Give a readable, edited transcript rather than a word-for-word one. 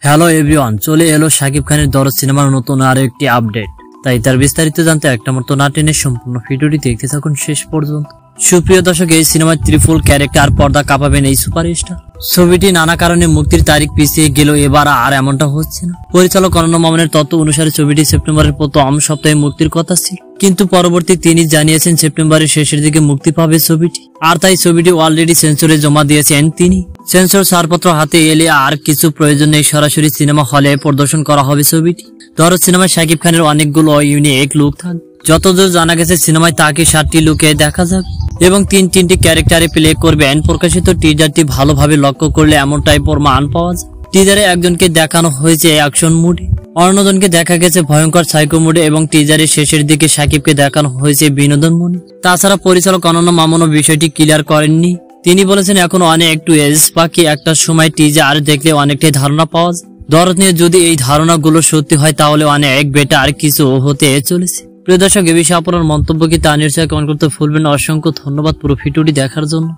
Hello everyone, চলে এলো শাকিব খানের দরদ সিনেমার নতুন আরো একটি আপডেট। তাই তার বিস্তারিত জানতে একটা মতো না টেনে সম্পূর্ণ ভিডিওটি দেখতে থাকুন শেষ পর্যন্ত। সুপ্রিয় দর্শক, এই সিনেমায় ত্রিফুল ক্যারেক্টার পর্দা কাঁপাবেন এই সুপারস্টার। ছবিটি নানা কারণে মুক্তির তারিখ পিছিয়ে গেলেও এবার আর এমনটা হচ্ছে না। পরিচালক অনন্য মামুনের তথ্য অনুসারে ছবিটি সেপ্টেম্বরের প্রথম সপ্তাহে মুক্তির কথা ছিল, কিন্তু পরবর্তী তিনি জানিয়েছেন সেপ্টেম্বরের শেষের দিকে মুক্তি পাবে ছবিটি। আর তাই ছবিটি অলরেডি সেন্সরে জমা দিয়েছেন তিনি। সেন্সর ছাড়পত্র হাতে এলে আর কিছু প্রয়োজন নেই, সরাসরি সিনেমা হলে প্রদর্শন করা হবে ছবিটি। দরদ সিনেমায় শাকিব খানের অনেকগুলো ইউনিক লুক থাকবে। যতদূর জানা গেছে সিনেমায় তাকে 7টি লুকে দেখা যাবে এবং তিনটি ক্যারেক্টারে প্লে করবেন। প্রকাশিত টিজারটি ভালোভাবে লক্ষ্য করলে এমনটাই প্রমাণ পাওয়া যায়। টিজারে একজনকে দেখানো হয়েছে অ্যাকশন মুডে, অন্যজনকে দেখা গেছে ভয়ঙ্কর সাইকো মুডে এবং টিজারের শেষের দিকে শাকিবকে দেখানো হয়েছে বিনোদন মুডে। তাছাড়া পরিচালক অনন্য মামুনও বিষয়টি ক্লিয়ার করেননি। তিনি বলেছেন এখন অনেক টুইস্ট বাকি, একটা সময় টিজার দেখলে অনেকটাই ধারণা পাওয়া যায়। দরদ নিয়ে যদি এই ধারণাগুলো সত্যি হয় তাহলে অনেক বেটার কিছু হতে চলেছে। প্রিয় দর্শক, এ বিষয়ে আপনার মন্তব্য কি তা নিশ্চয়ই কমেন্ট করতে ভুলবেন না। অসংখ্য ধন্যবাদ পুরো ভিডিওটি দেখার জন্য।